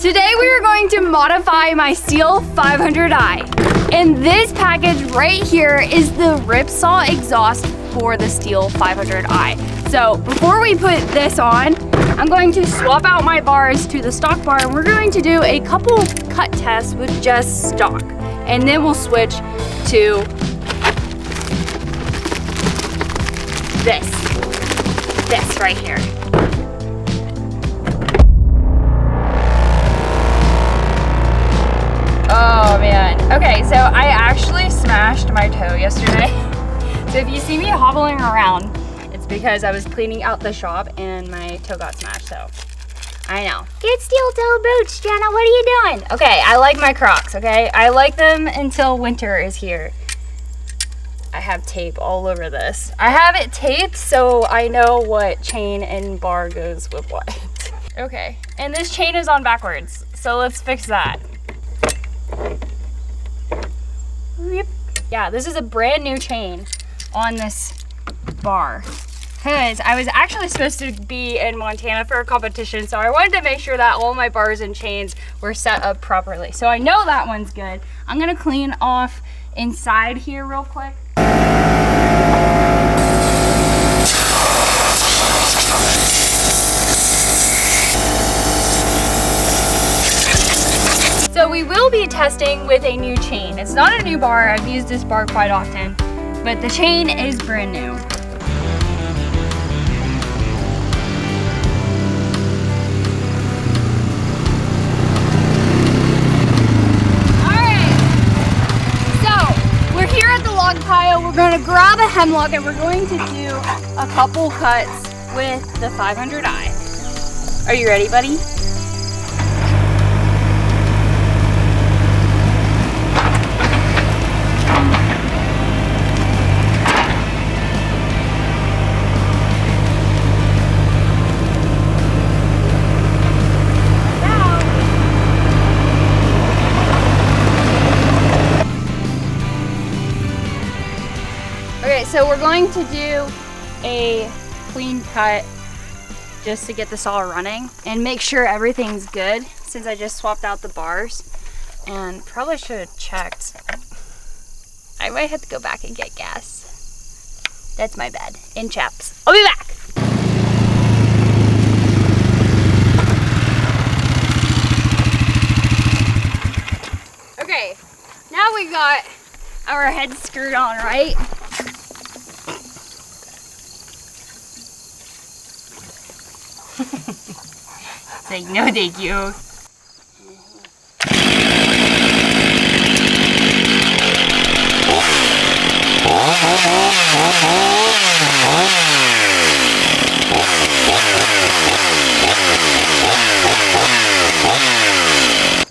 Today we are going to modify my Steel 500i. And this package right here is the Ripsaw exhaust for the Steel 500i. So before we put this on, I'm going to swap out my bars to the stock bar, and we're going to do a couple cut tests with just stock. And then we'll switch to this right here. Oh man. Okay, so I actually smashed my toe yesterday. So if you see me hobbling around, it's because I was cleaning out the shop and my toe got smashed, so I know. Get steel toe boots, Jenna, what are you doing? Okay, I like my Crocs, okay? I like them until winter is here. I have tape all over this. I have it taped so I know what chain and bar goes with what. Okay, and this chain is on backwards, so let's fix that. Yeah, this is a brand new chain on this bar because I was actually supposed to be in Montana for a competition, so I wanted to make sure that all my bars and chains were set up properly. So I know that one's good. I'm gonna clean off inside here real quick. So we will be testing with a new chain. It's not a new bar, I've used this bar quite often, but the chain is brand new. Alright, so we're here at the log pile. We're going to grab a hemlock and we're going to do a couple cuts with the 500i. Are you ready, buddy? Okay, so we're going to do a clean cut just to get this all running and make sure everything's good since I just swapped out the bars and probably should have checked. I might have to go back and get gas. That's my bad. In chaps. I'll be back. Okay, now we got our head screwed on, right? It's like, no thank you.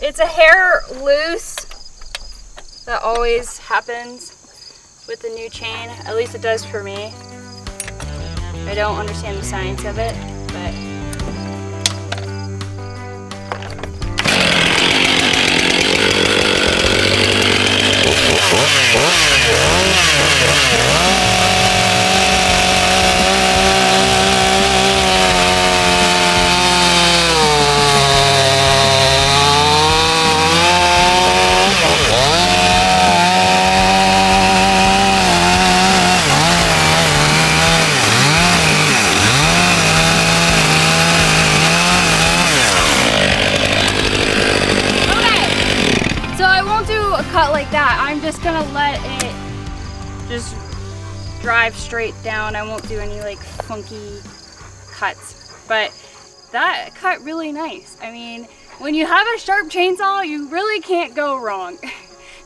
It's a hair loose. That always happens with the new chain. At least it does for me. I don't understand the science of it, but cut like that. I'm just gonna let it just drive straight down. I won't do any like funky cuts, but that cut really nice. I mean, when you have a sharp chainsaw, you really can't go wrong.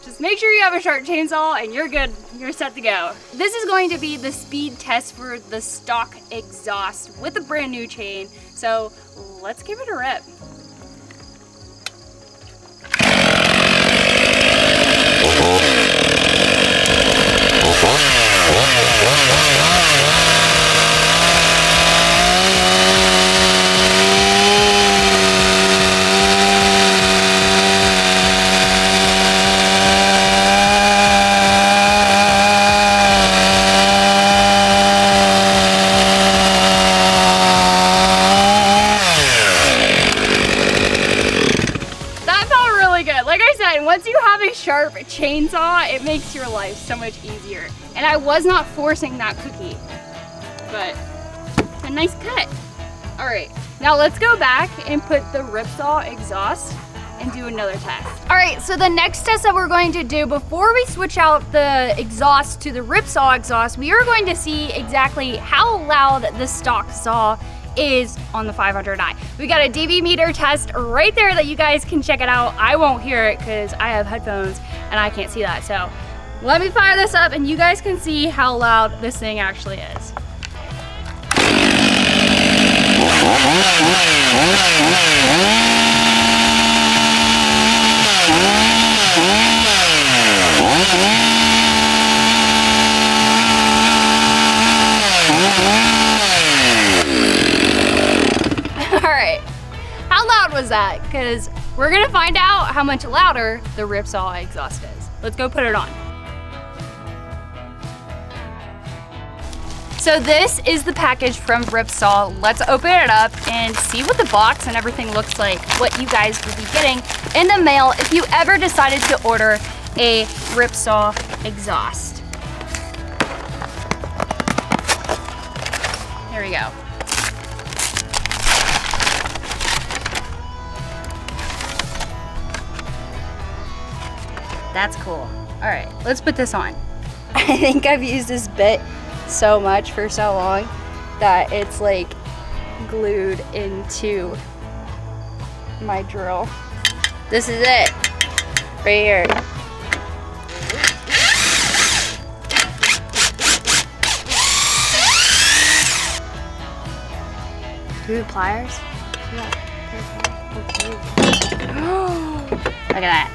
Just make sure you have a sharp chainsaw and you're good, you're set to go. This is going to be the speed test for the stock exhaust with a brand new chain. So let's give it a rip. said, once you have a sharp chainsaw, it makes your life so much easier. And I was not forcing that cookie, but a nice cut. All right, now let's go back and put the Ripsaw exhaust and do another test. All right, so the next test that we're going to do before we switch out the exhaust to the Ripsaw exhaust, we are going to see exactly how loud the stock saw is on the 500i. We got a dB meter test right there that you guys can check it out. I won't hear it because I have headphones and I can't see that. So let me fire this up and you guys can see how loud this thing actually is. Alright, how loud was that? Because we're gonna find out how much louder the Ripsaw exhaust is. Let's go put it on. So this is the package from Ripsaw. Let's open it up and see what the box and everything looks like, what you guys will be getting in the mail if you ever decided to order a Ripsaw exhaust. Here we go. That's cool. All right, let's put this on. I think I've used this bit so much for so long that it's like glued into my drill. This is it, right here. Two pliers. Yeah. Look at that.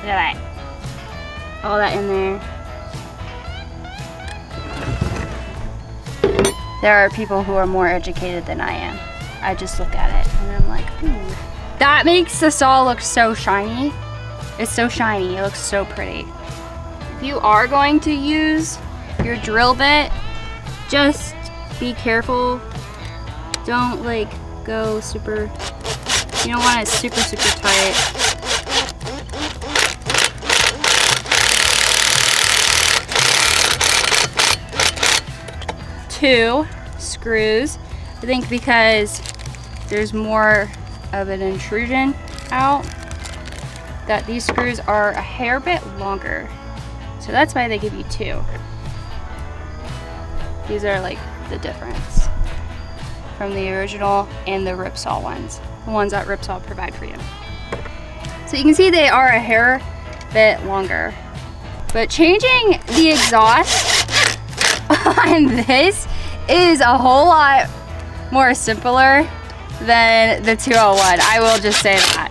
Look at that. All that in there. There are people who are more educated than I am. I just look at it and I'm like, ooh. That makes the saw look so shiny. It's so shiny, it looks so pretty. If you are going to use your drill bit, just be careful. Don't like go super, you don't want it super tight. Two screws, I think because there's more of an intrusion out, that these screws are a hair bit longer. So that's why they give you two. These are like the difference from the original and the Ripsaw ones, the ones that Ripsaw provide for you. So you can see they are a hair bit longer. But changing the exhaust on this is a whole lot more simpler than the 201. I will just say that.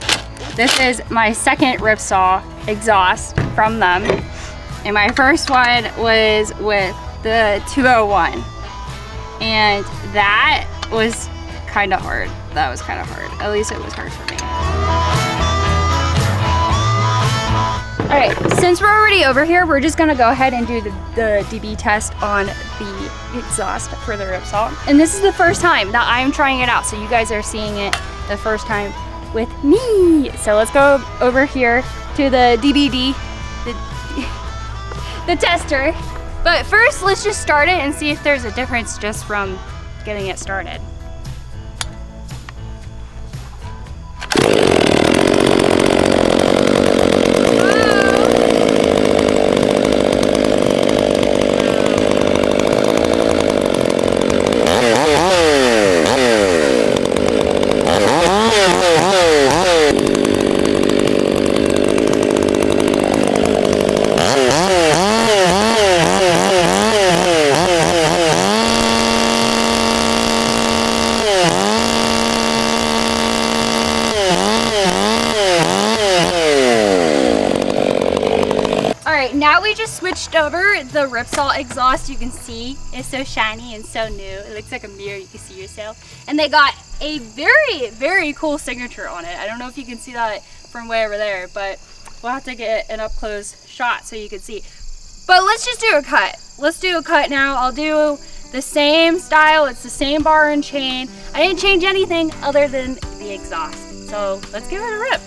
This is my second Ripsaw exhaust from them. And my first one was with the 201. And that was kind of hard. That was kind of hard. At least it was hard for me. All right, since we're already over here, we're just gonna go ahead and do the dB test on the exhaust for the Ripsaw. And this is the first time that I'm trying it out, so you guys are seeing it the first time with me. So let's go over here to the DBD, the tester. But first, let's just start it and see if there's a difference just from getting it started. Now we just switched over the Ripsaw exhaust. You can see it's so shiny and so new. It looks like a mirror, you can see yourself. And they got a very cool signature on it. I don't know if you can see that from way over there, but we'll have to get an up close shot so you can see. But let's just do a cut. Let's do a cut now. I'll do the same style. It's the same bar and chain. I didn't change anything other than the exhaust. So let's give it a rip.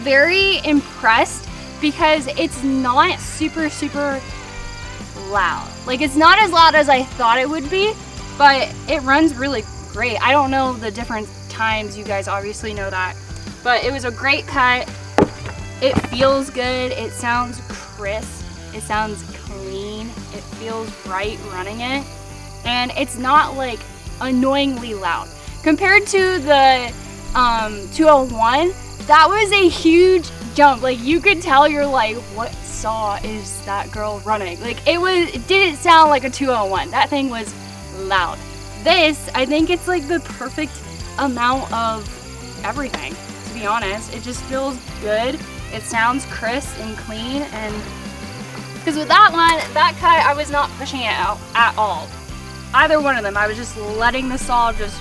very impressed because it's not super loud. Like, it's not as loud as I thought it would be, but it runs really great. I don't know the different times, you guys obviously know that, but it was a great cut. It feels good, it sounds crisp, it sounds clean, it feels right running it, and it's not like annoyingly loud. Compared to the 201, that was a huge jump. Like, you could tell, you're like, what saw is that girl running? Like, it didn't sound like a 201. That thing was loud. This, I think it's like the perfect amount of everything, to be honest. It just feels good. It sounds crisp and clean, and because with that one, that cut, I was not pushing it out at all. Either one of them, I was just letting the saw just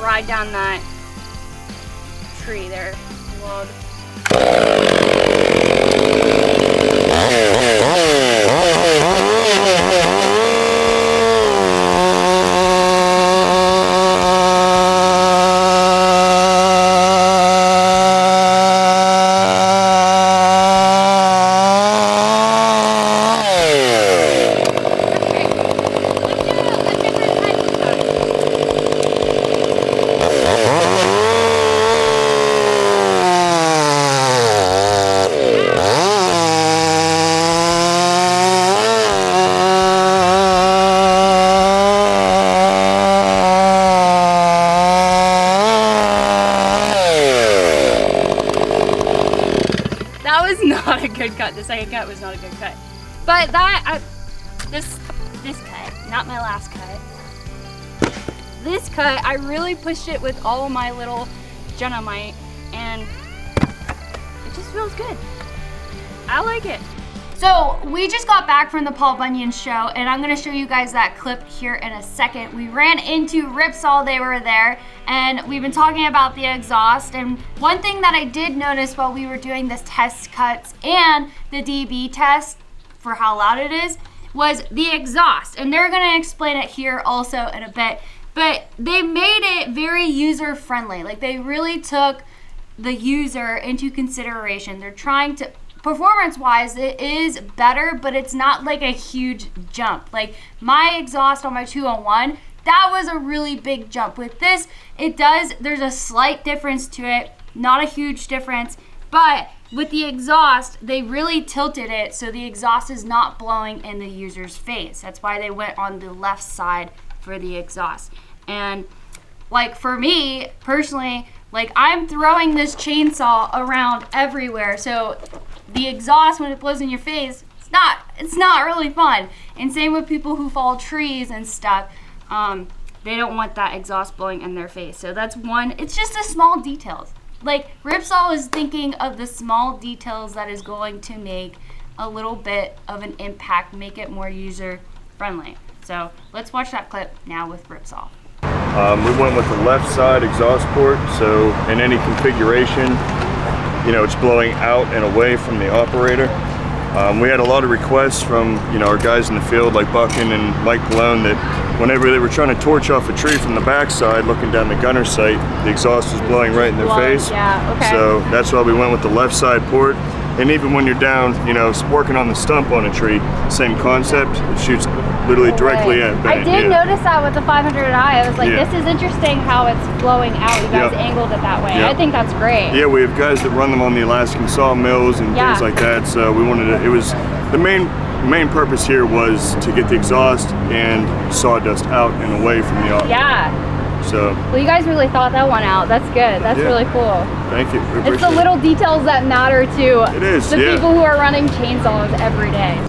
ride down that tree there, log. Not a good cut. The second cut was not a good cut, but this cut, not my last cut. This cut, I really pushed it with all my little Jenna might, and it just feels good. I like it. So we just got back from the Paul Bunyan show, and I'm gonna show you guys that clip here in a second. We ran into Ripsaw, they were there, and we've been talking about the exhaust. And one thing that I did notice while we were doing this test cuts and the DB test for how loud it is was the exhaust. And they're gonna explain it here also in a bit, but they made it very user friendly. Like, they really took the user into consideration. They're trying to, performance-wise, it is better, but it's not like a huge jump. Like, my exhaust on my 201, that was a really big jump. With this, there's a slight difference to it, not a huge difference, but with the exhaust, they really tilted it so the exhaust is not blowing in the user's face. That's why they went on the left side for the exhaust. And like, for me personally, like, I'm throwing this chainsaw around everywhere, so the exhaust, when it blows in your face, it's not really fun. And same with people who fall trees and stuff. They don't want that exhaust blowing in their face. So that's one. It's just the small details. Like, Ripsaw is thinking of the small details that is going to make a little bit of an impact, make it more user friendly. So let's watch that clip now with Ripsaw. We went with the left side exhaust port, so in any configuration, you know, it's blowing out and away from the operator. We had a lot of requests from, you know, our guys in the field like Buckin and Mike Pallone that whenever they were trying to torch off a tree from the backside looking down the gunner sight, the exhaust was blowing right in their face. Yeah, okay. So that's why we went with the left side port. And even when you're down, you know, working on the stump on a tree, same concept, it shoots literally directly at bang. I did notice that with the 500i. I was like, this is interesting how it's flowing out. You guys angled it that way. I think that's great. Yeah, we have guys that run them on the Alaskan sawmills and things like that. So we wanted to, it was, the main purpose here was to get the exhaust and sawdust out and away from the operator. So, well, you guys really thought that one out. That's good. That's really cool. Thank you. It's the little details that matter to the people who are running chainsaws every day.